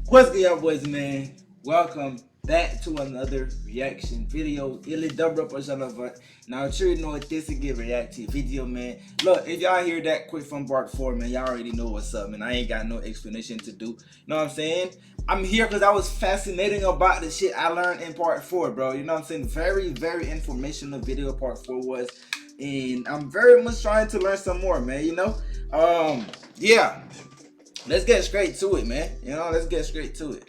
What's good, y'all boys, man? Welcome back to another reaction video. Ili double up or now I'm sure you know what this is get react to video, man. Look, if y'all hear that quick from part 4, man, y'all already know what's up, man. I ain't got no explanation to do. You know what I'm saying? I'm here because I was fascinating about the shit I learned in part 4, bro. You know what I'm saying? Very, very informational video part 4 was. And I'm very much trying to learn some more, man, you know? Yeah. Let's get straight to it, man. You know, let's get straight to it.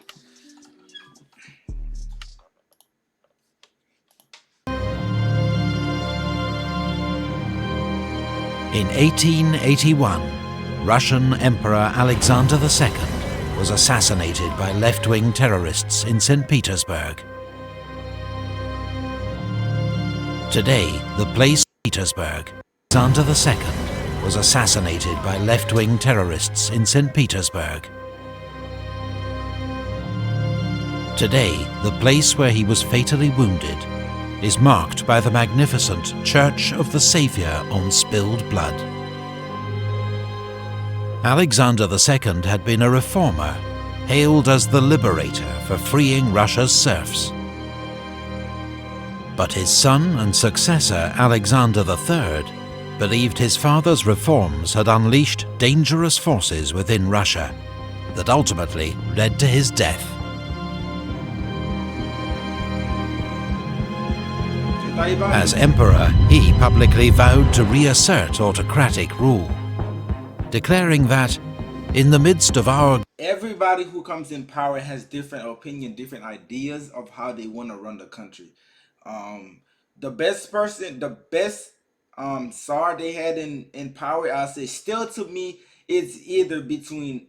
In 1881, Russian Emperor Alexander II was assassinated by left-wing terrorists in St. Petersburg. Today, the place Petersburg, Alexander II was assassinated by left-wing terrorists in St. Petersburg. Today, the place where he was fatally wounded is marked by the magnificent Church of the Saviour on Spilled Blood. Alexander II had been a reformer, hailed as the liberator for freeing Russia's serfs. But his son and successor, Alexander III, believed his father's reforms had unleashed dangerous forces within Russia that ultimately led to his death. As emperor, he publicly vowed to reassert autocratic rule, declaring that, in the midst of our... Everybody who comes in power has different opinion, different ideas of how they want to run the country. The best person, the best Tsar they had in power, I'll say, still to me, it's either between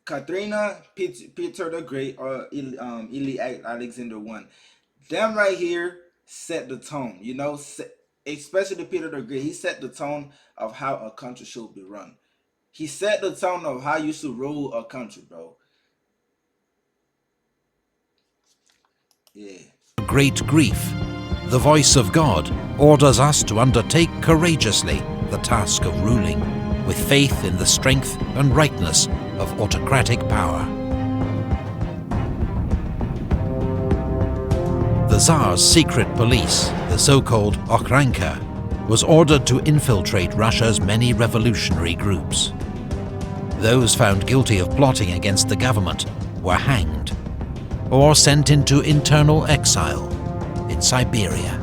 Katrina, Peter the Great, or Ili Alexander One. Them right here set the tone, you know, especially Peter the Great. He set the tone of how a country should be run. He set the tone of how you should rule a country, bro. Yeah. Great grief, the voice of God orders us to undertake courageously the task of ruling, with faith in the strength and rightness of autocratic power. The Tsar's secret police, the so-called Okranka, was ordered to infiltrate Russia's many revolutionary groups. Those found guilty of plotting against the government were hanged or sent into internal exile in Siberia.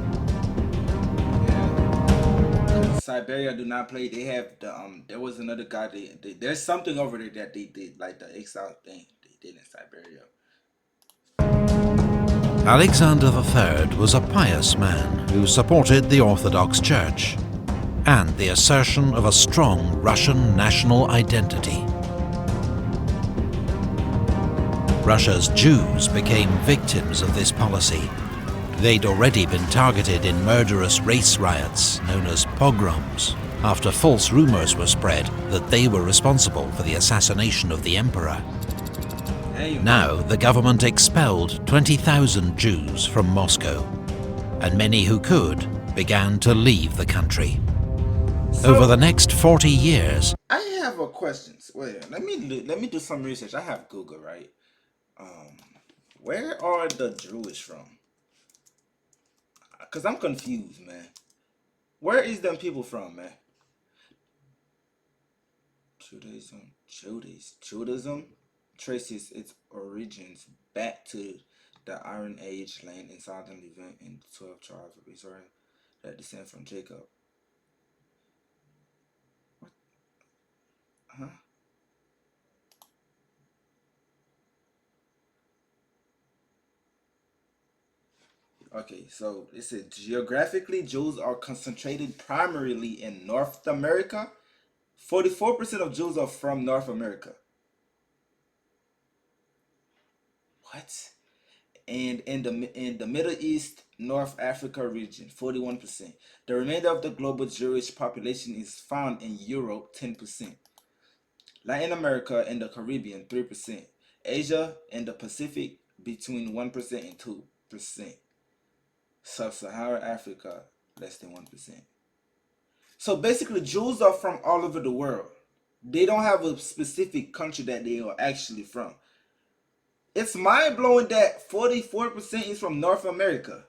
Siberia do not play. They have the there was another guy. There's something over there that they did, like the exile thing they did in Siberia. Alexander III was a pious man who supported the Orthodox Church and the assertion of a strong Russian national identity. Russia's Jews became victims of this policy. They'd already been targeted in murderous race riots known as pogroms, after false rumors were spread that they were responsible for the assassination of the emperor. Now, the government expelled 20,000 Jews from Moscow, and many who could began to leave the country. Over the next 40 years... I have a question. Wait, let me do some research. I have Google, right? Where are the Jewish from? Cause I'm confused, man. Where is them people from, man? Judaism traces its origins back to the Iron Age land in southern Levant in the 12 tribes of Israel that descend from Jacob. What? Huh? Okay, so it said geographically, Jews are concentrated primarily in North America. 44% of Jews are from North America. What? And in the Middle East, North Africa region, 41%. The remainder of the global Jewish population is found in Europe, 10%. Latin America and the Caribbean, 3%. Asia and the Pacific, between 1% and 2%. Sub-Saharan Africa, less than 1%. So basically, Jews are from all over the world. They don't have a specific country that they are actually from. it's mind blowing that 44% is from North America.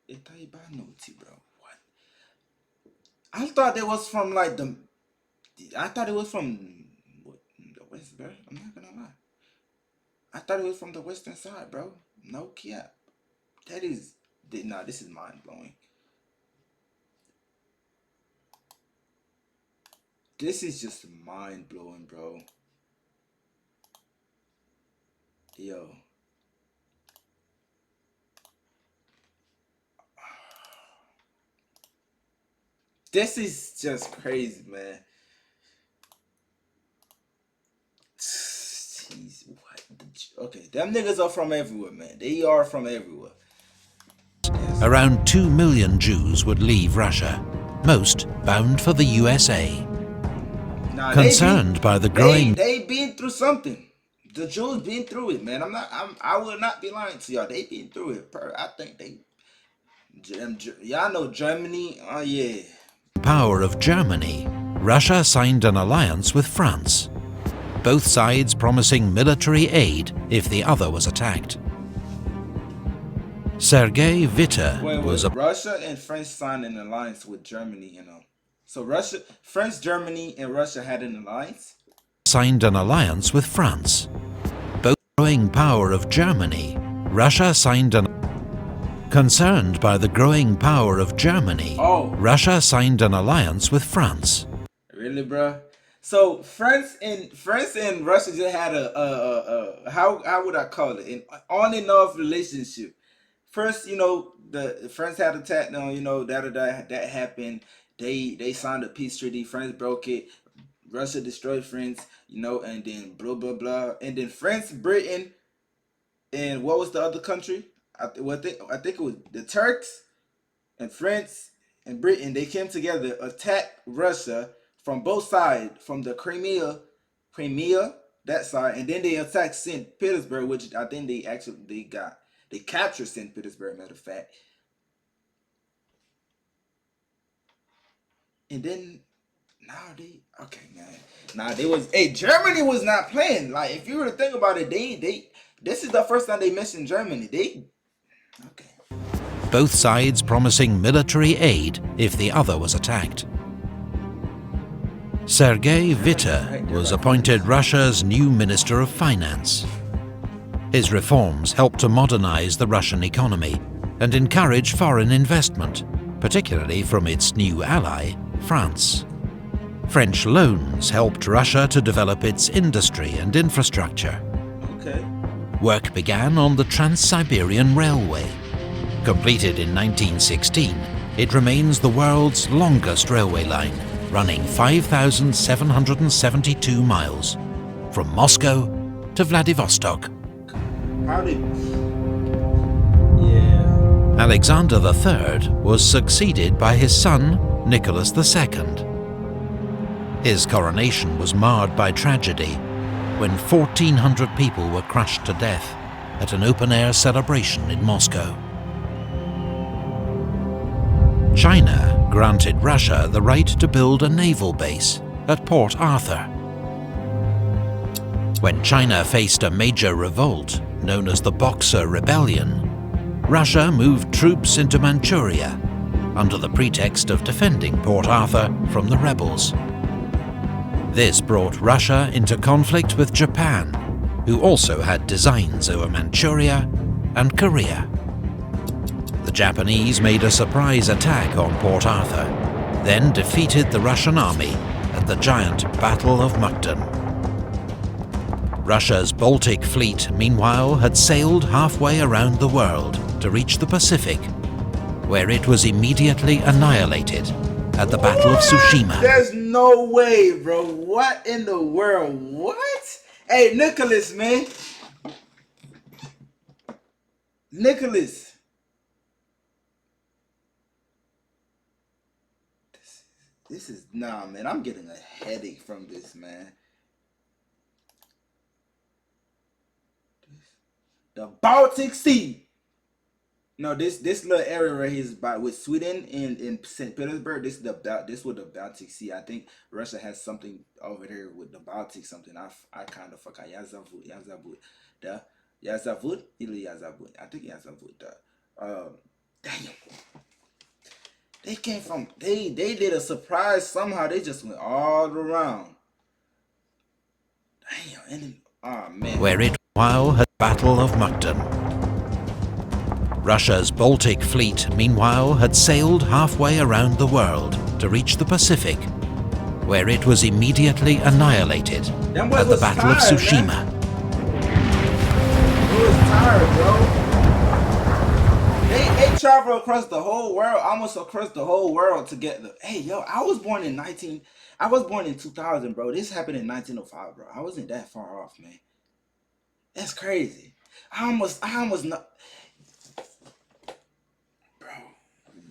Itaibanotti, bro. What? I thought it was from like the. I thought it was from the West, bro. I'm not gonna lie. I thought it was from the Western side, bro. No cap. That is. Nah, this is mind blowing. This is just mind blowing, bro. Yo. This is just crazy, man. Jeez, what? Okay, them niggas are from everywhere, man. They are from everywhere. Yes. Around 2 million Jews would leave Russia, most bound for the USA. Nah, Concerned by the growing... They been through something. The Jews been through it, man. I will not be lying to y'all. They been through it. I think they... Y'all know Germany? Oh, yeah. Power of Germany, Russia signed an alliance with France, both sides promising military aid if the other was attacked. Sergei Witte was a... Russia and France signed an alliance with Germany, you know. So France, Germany, and Russia had an alliance? Signed an alliance with France. Both growing power of Germany, Russia signed an... Concerned by the growing power of Germany, Russia signed an alliance with France. Really, bro? So France and Russia just had a how would I call it, an on and off relationship. First, you know, the France had attacked on, you know, that happened. They signed a peace treaty. France broke it. Russia destroyed France, you know, and then blah blah blah. And then France, Britain, and what was the other country? I think it was the Turks and France and Britain. They came together, attacked Russia from both sides, from the Crimea, that side, and then they attacked St. Petersburg, which I think they captured St. Petersburg, matter of fact. And then Germany was not playing. Like, if you were to think about it, this is the first time they mentioned Germany. Both sides promising military aid if the other was attacked. Sergei Witte was appointed Russia's new Minister of Finance. His reforms helped to modernize the Russian economy and encourage foreign investment, particularly from its new ally, France. French loans helped Russia to develop its industry and infrastructure. Work began on the Trans-Siberian Railway. Completed in 1916, it remains the world's longest railway line, running 5,772 miles, from Moscow to Vladivostok. Alexander III was succeeded by his son, Nicholas II. His coronation was marred by tragedy when 1,400 people were crushed to death at an open-air celebration in Moscow. China granted Russia the right to build a naval base at Port Arthur. When China faced a major revolt, known as the Boxer Rebellion, Russia moved troops into Manchuria under the pretext of defending Port Arthur from the rebels. This brought Russia into conflict with Japan, who also had designs over Manchuria and Korea. The Japanese made a surprise attack on Port Arthur, then defeated the Russian army at the giant Battle of Mukden. Russia's Baltic Fleet, meanwhile, had sailed halfway around the world to reach the Pacific, where it was immediately annihilated at the Battle of Tsushima. There's no way, bro. What in the world? What? Hey, Nicholas, man. Nicholas. This is, nah, man. I'm getting a headache from this, man. The Baltic Sea. No, this little area right here is by with Sweden and in St. Petersburg. This with the Baltic Sea. I think Russia has something over there with the Baltic something. I kind of forgot Yazavut, the Yazavut, ili Yazavut. I think Yazavut. Damn, they came from they did a surprise somehow. They just went all around. Damn, and then, oh man. where it meanwhile had Battle of Mukden. Russia's Baltic fleet, meanwhile, had sailed halfway around the world to reach the Pacific, where it was immediately annihilated at the Battle of Tsushima. It was tired, bro. They travel across the whole world, almost across the whole world to get the. Hey, yo, I was born in 2000, bro. This happened in 1905, bro. I wasn't that far off, man. That's crazy. I almost not.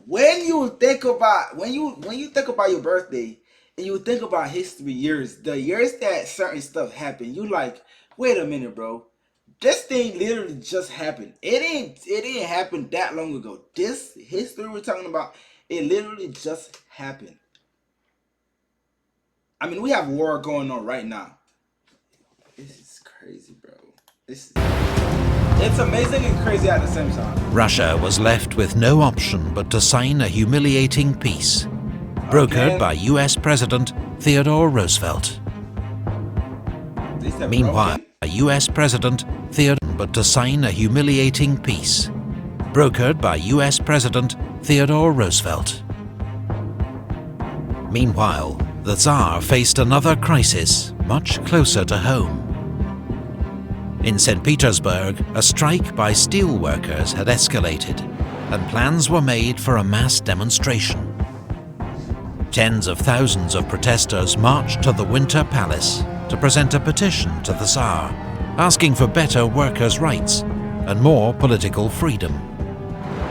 When you think about your birthday and you think about history years, the years that certain stuff happened, you like, wait a minute, bro. This thing literally just happened. It didn't happen that long ago. This history we're talking about, it literally just happened. I mean, we have war going on right now. This is crazy, bro. It's amazing and crazy at the same time. Russia was left with no option but to sign a humiliating peace, brokered by US President Theodore Roosevelt. Meanwhile, US President Theodore but to sign a humiliating peace, brokered by US President Theodore Roosevelt. Meanwhile, the Tsar faced another crisis much closer to home. In St. Petersburg, a strike by steel workers had escalated, and plans were made for a mass demonstration. Tens of thousands of protesters marched to the Winter Palace to present a petition to the Tsar, asking for better workers' rights and more political freedom.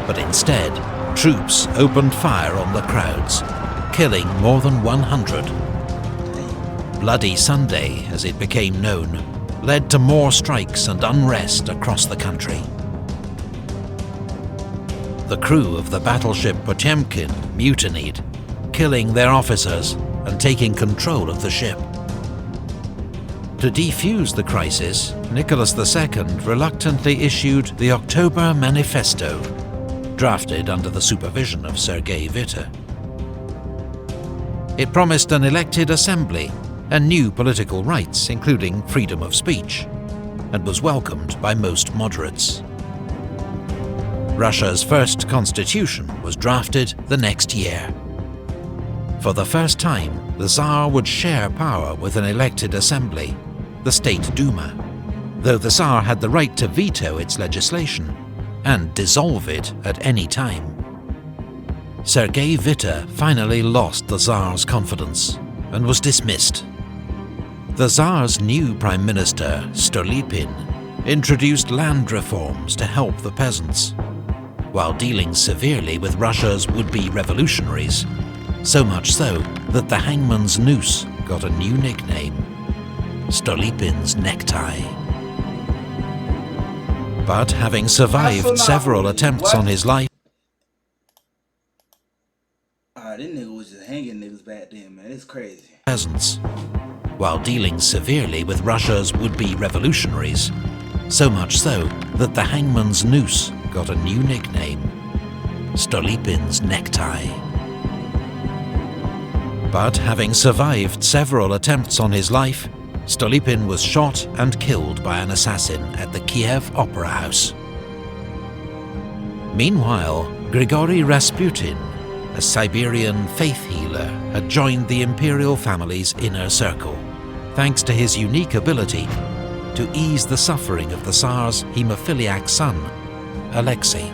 But instead, troops opened fire on the crowds, killing more than 100. Bloody Sunday, as it became known, led to more strikes and unrest across the country. The crew of the battleship Potemkin mutinied, killing their officers and taking control of the ship. To defuse the crisis, Nicholas II reluctantly issued the October Manifesto, drafted under the supervision of Sergei Witte. It promised an elected assembly and new political rights, including freedom of speech, and was welcomed by most moderates. Russia's first constitution was drafted the next year. For the first time, the Tsar would share power with an elected assembly, the State Duma, though the Tsar had the right to veto its legislation and dissolve it at any time. Sergei Witte finally lost the Tsar's confidence and was dismissed. The Tsar's new Prime Minister, Stolypin, introduced land reforms to help the peasants, while dealing severely with Russia's would-be revolutionaries, so much so that the hangman's noose got a new nickname, Stolypin's necktie. But having survived several attempts on his life, this nigga was just hanging niggas back then, man. It's crazy. Peasants, while dealing severely with Russia's would-be revolutionaries, so much so that the hangman's noose got a new nickname, Stolypin's necktie. But having survived several attempts on his life, Stolypin was shot and killed by an assassin at the Kiev Opera House. Meanwhile, Grigory Rasputin, a Siberian faith healer, had joined the imperial family's inner circle, thanks to his unique ability to ease the suffering of the Tsar's hemophiliac son, Alexei.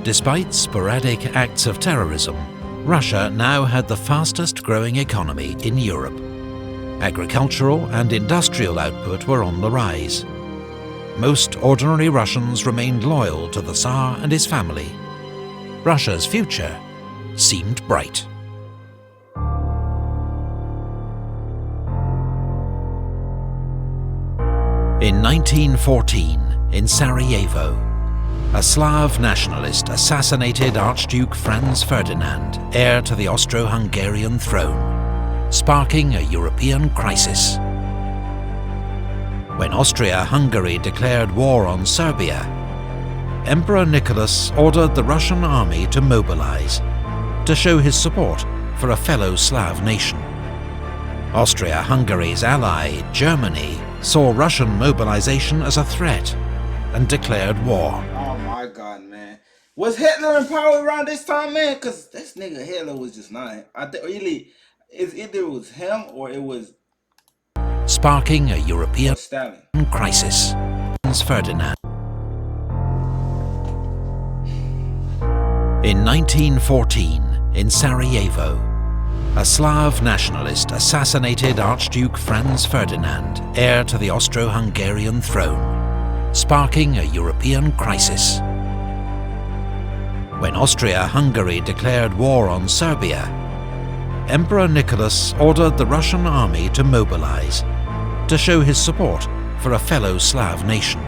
Despite sporadic acts of terrorism, Russia now had the fastest growing economy in Europe. Agricultural and industrial output were on the rise. Most ordinary Russians remained loyal to the Tsar and his family. Russia's future seemed bright. In 1914, in Sarajevo, A Slav nationalist assassinated Archduke Franz Ferdinand, heir to the Austro-Hungarian throne, sparking a European crisis. When Austria-Hungary declared war on Serbia, Emperor Nicholas ordered the Russian army to mobilize, to show his support for a fellow Slav nation. Austria-Hungary's ally, Germany, saw Russian mobilization as a threat and declared war. Oh my God, man. Was Hitler in power around this time, man? Because this nigga Hitler was just not. I think really, either it was him or it was sparking a European Stalin. crisis. Franz Ferdinand. In 1914, in Sarajevo, a Slav nationalist assassinated Archduke Franz Ferdinand, heir to the Austro-Hungarian throne, sparking a European crisis. When Austria-Hungary declared war on Serbia, Emperor Nicholas ordered the Russian army to mobilize, to show his support for a fellow Slav nation.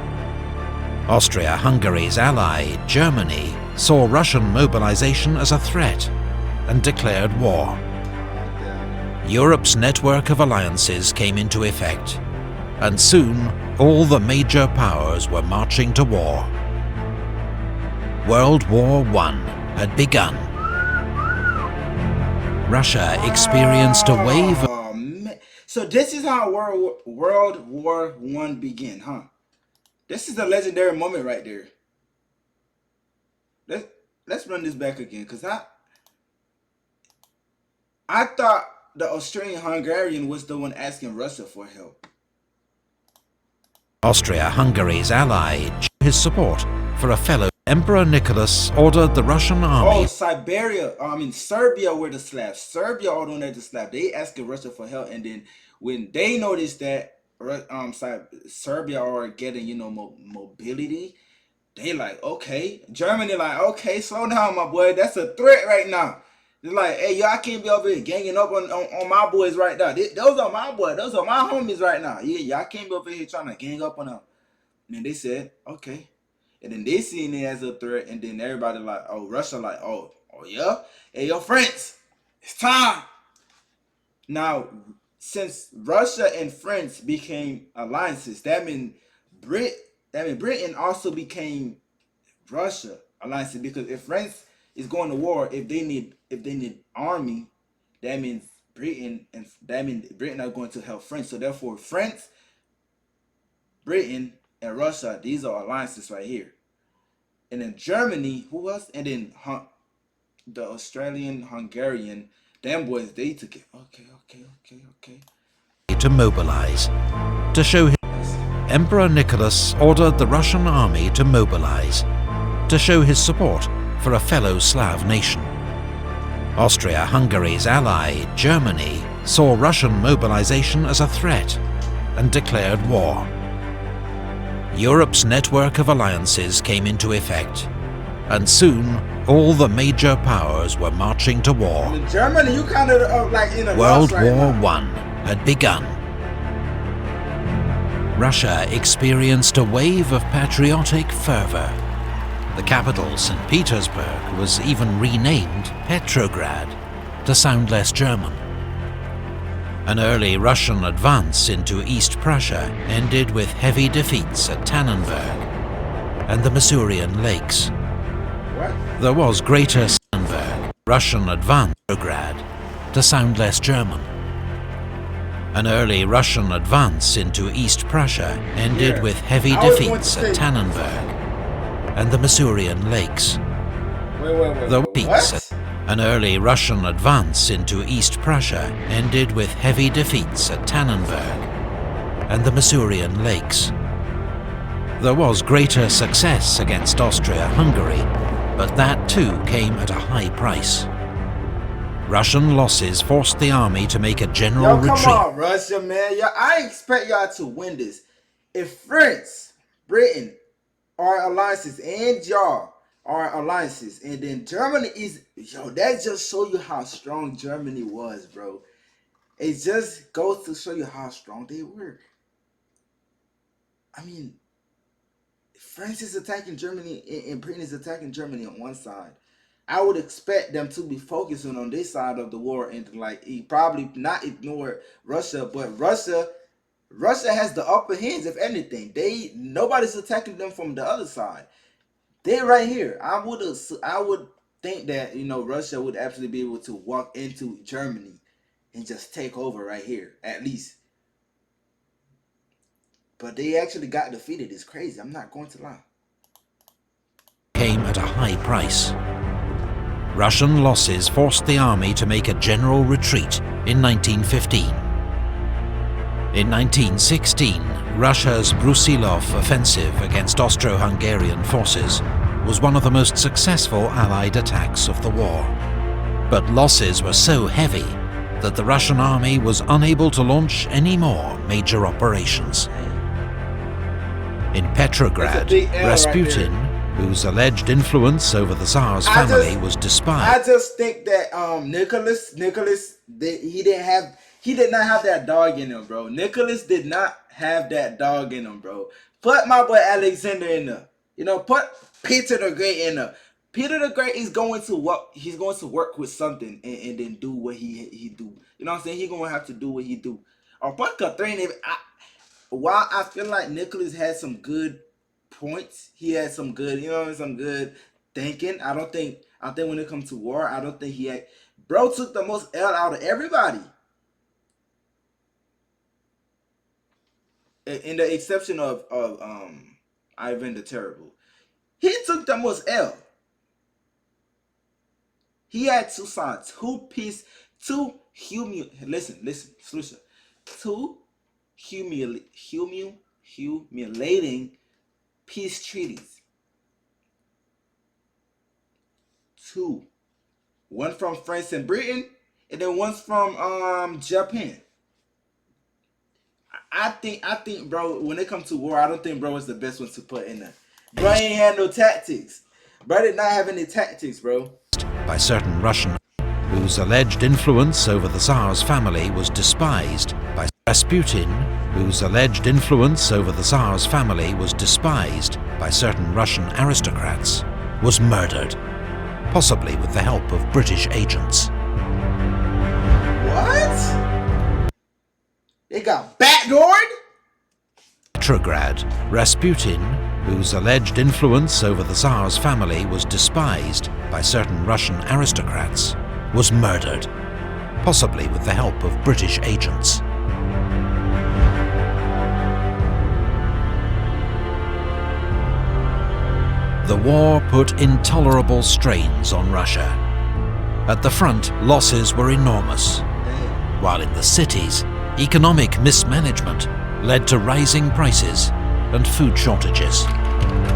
Austria-Hungary's ally, Germany, saw Russian mobilization as a threat and declared war. Europe's network of alliances came into effect, and soon all the major powers were marching to war. World War I had begun. Russia experienced a wave of... Oh, man. So this is how World War I began, huh? This is a legendary moment right there. Let's run this back again, because I thought the Australian-Hungarian was the one asking Russia for help. Austria-Hungary's ally, his support for a fellow. Emperor Nicholas ordered the Russian army... Oh, Serbia were the Slavs. Serbia ordered the Slavs. They asking Russia for help, and then when they noticed that Serbia are getting, mobility, they like, okay. Germany like, okay, slow down, my boy. That's a threat right now. It's like, hey, y'all can't be over here ganging up on my boys right now. Those are my boys. Those are my homies right now. Yeah, y'all can't be over here trying to gang up on them. And they said, okay. And then they seen it as a threat. And then everybody like, oh, Russia like, oh yeah? Hey, yo, France, it's time. Now, since Russia and France became alliances, that means Britain also became Russia alliances, because if France is going to war, if they need army, that means Britain are going to help France. So therefore, France, Britain, and Russia, these are alliances right here. And then Germany, who else? And then the Australian-Hungarian, them boys, they took it. Okay. To mobilize, to show his... Emperor Nicholas ordered the Russian army to mobilize, to show his support for a fellow Slav nation. Austria-Hungary's ally, Germany, saw Russian mobilization as a threat and declared war. Europe's network of alliances came into effect, and soon all the major powers were marching to war. In Germany, you kind of like in a World right War now. I had begun. Russia experienced a wave of patriotic fervor. The capital, St. Petersburg, was even renamed Petrograd to sound less German. An early Russian advance into East Prussia ended with heavy defeats at Tannenberg and the Masurian Lakes. What? There was greater Tannenberg, Russian advance Petrograd to sound less German. An early Russian advance into East Prussia ended with heavy defeats at Tannenberg and the Masurian Lakes. What? An early Russian advance into East Prussia ended with heavy defeats at Tannenberg and the Masurian Lakes. There was greater success against Austria-Hungary, but that too came at a high price. Russian losses forced the army to make a general retreat. Come on, Russia, man. I expect y'all to win this. If France, Britain are alliances, and y'all are alliances, and then Germany is, that just show you how strong Germany was, bro. It just goes to show you how strong they were. I mean, France is attacking Germany and Britain is attacking Germany on one side. I would expect them to be focusing on this side of the war and like probably not ignore Russia, but Russia has the upper hands. If anything, nobody's attacking them from the other side. They right here. I would think that Russia would absolutely be able to walk into Germany and just take over right here at least. But they actually got defeated. It's crazy. I'm not going to lie. Came at a high price. Russian losses forced the army to make a general retreat in 1915. In 1916, Russia's Brusilov offensive against Austro-Hungarian forces was one of the most successful Allied attacks of the war. But losses were so heavy that the Russian army was unable to launch any more major operations. In Petrograd, Rasputin, whose alleged influence over the Tsar's family was despised. I just think that Nicholas, he did not have that dog in him, bro. Nicholas did not have that dog in him, bro. Put my boy Alexander in there. Put Peter the Great in there. Peter the Great is going to work. He's going to work with something and then do what he do. You know what I'm saying? He's gonna have to do what he do. Or put Catherine. While I feel like Nicholas had some good points, he had some good, some good thinking. I think when it comes to war, I don't think he had. Bro took the most L out of everybody. In the exception of Ivan the Terrible. He took the most L. He had two sides, two humiliating peace treaties. Two. One from France and Britain, and then one's from Japan. I think, bro, when it comes to war, I don't think bro is the best one to put in there. Bro ain't had no tactics. Bro did not have any tactics, bro. By certain Russian, whose alleged influence over the Tsar's family was despised by Rasputin, whose alleged influence over the Tsar's family was despised by certain Russian aristocrats, was murdered, possibly with the help of British agents. What? They got backdoored? Petrograd, Rasputin, whose alleged influence over the Tsar's family was despised by certain Russian aristocrats, was murdered, possibly with the help of British agents. The war put intolerable strains on Russia. At the front, losses were enormous, while in the cities, economic mismanagement led to rising prices and food shortages.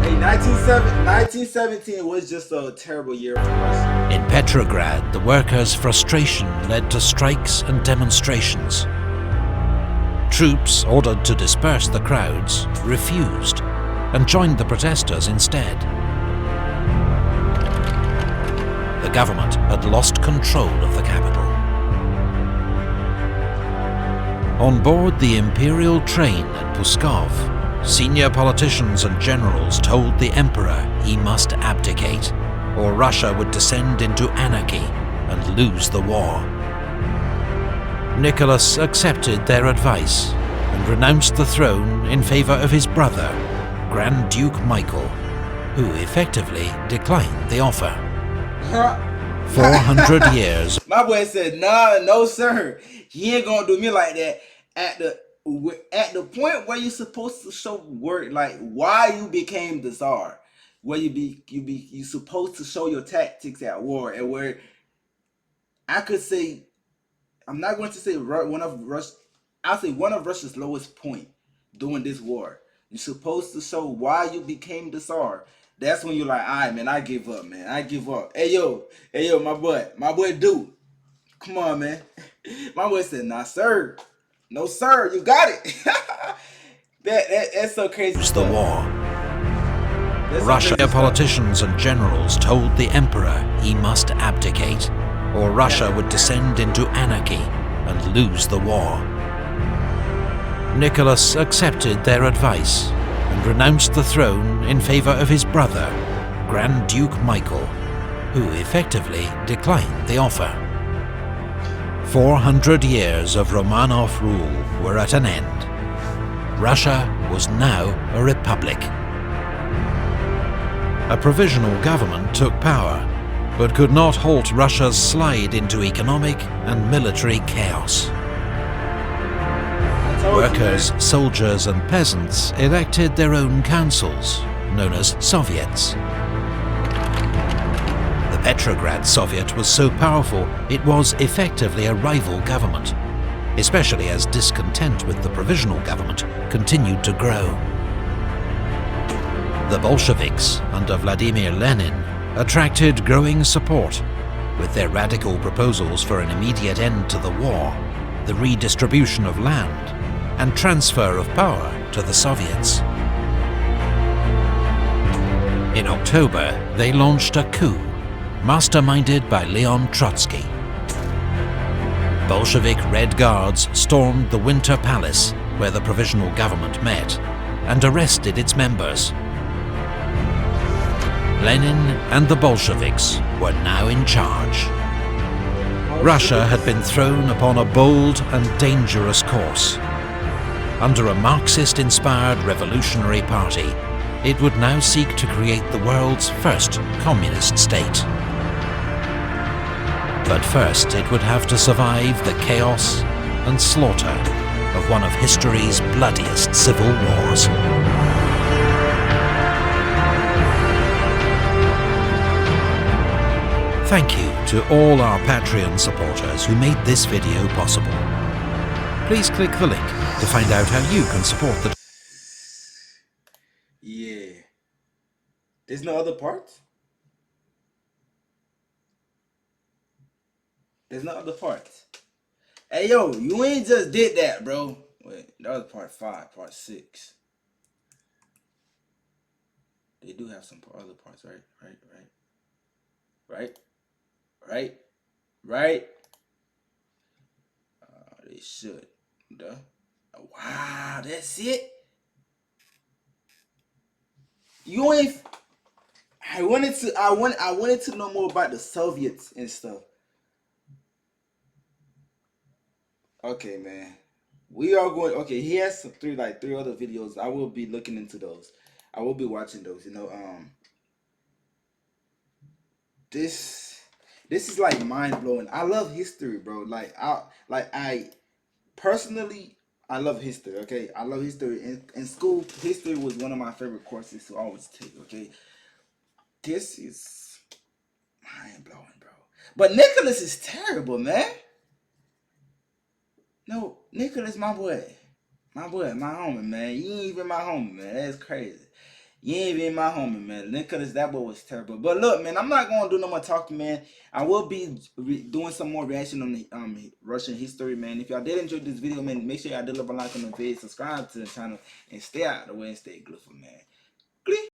Hey, 1917 was just a terrible year for us. In Petrograd, the workers' frustration led to strikes and demonstrations. Troops ordered to disperse the crowds refused and joined the protesters instead. The government had lost control of the capital. On board the imperial train at Puskov, senior politicians and generals told the emperor he must abdicate, or Russia would descend into anarchy and lose the war. Nicholas accepted their advice and renounced the throne in favor of his brother, Grand Duke Michael, who effectively declined the offer. 400 years. My boy said, "Nah, no sir, he ain't gonna do me like that." At the point where you're supposed to show like why you became the Tsar, where you supposed to show your tactics at war, and where I could say, I'm not going to say I'll say one of Russia's lowest point during this war. You're supposed to show why you became the Tsar. That's when you're like, all right, man, I give up, man. I give up. Hey, yo, my boy, dude. Come on, man. My boy said, nah, sir. No, sir, you got it. That's so crazy. The war. Russian politicians and generals told the emperor he must abdicate, or Russia would descend into anarchy and lose the war. Nicholas accepted their advice and renounced the throne in favour of his brother, Grand Duke Michael, who effectively declined the offer. 400 years of Romanov rule were at an end. Russia was now a republic. A provisional government took power, but could not halt Russia's slide into economic and military chaos. Workers, soldiers and peasants elected their own councils, known as Soviets. The Petrograd Soviet was so powerful it was effectively a rival government, especially as discontent with the provisional government continued to grow. The Bolsheviks, under Vladimir Lenin, attracted growing support, with their radical proposals for an immediate end to the war, the redistribution of land, and transfer of power to the Soviets. In October, they launched a coup, masterminded by Leon Trotsky. Bolshevik Red Guards stormed the Winter Palace, where the provisional government met, and arrested its members. Lenin and the Bolsheviks were now in charge. Russia had been thrown upon a bold and dangerous course. Under a Marxist-inspired revolutionary party, it would now seek to create the world's first communist state. But first it would have to survive the chaos and slaughter of one of history's bloodiest civil wars. Thank you to all our Patreon supporters who made this video possible. Please click the link to find out how you can support the... Yeah. There's no other parts? There's no other parts. Hey, yo, you ain't just did that, bro. Wait, that was part 5, part 6. They do have some other parts, right? Right? They should. Duh. Wow, that's it. You ain't. I wanted to know more about the Soviets and stuff. Okay, man. We are going. Okay, he has some three other videos. I will be looking into those. I will be watching those. You know, this is like mind blowing. I love history, bro. I personally, I love history. Okay, I love history. In school, history was one of my favorite courses to always take. Okay, this is mind blowing, bro. But Nicholas is terrible, man. No, Nicholas, my boy, my homie, man. You ain't even my homie, man. That's crazy. You ain't even my homie, man. Nicholas, that boy was terrible. But look, man, I'm not gonna do no more talking, man. I will be doing some more reaction on the Russian history, man. If y'all did enjoy this video, man, make sure y'all deliver a like on the video, subscribe to the channel, and stay out of the way and stay glyph, man.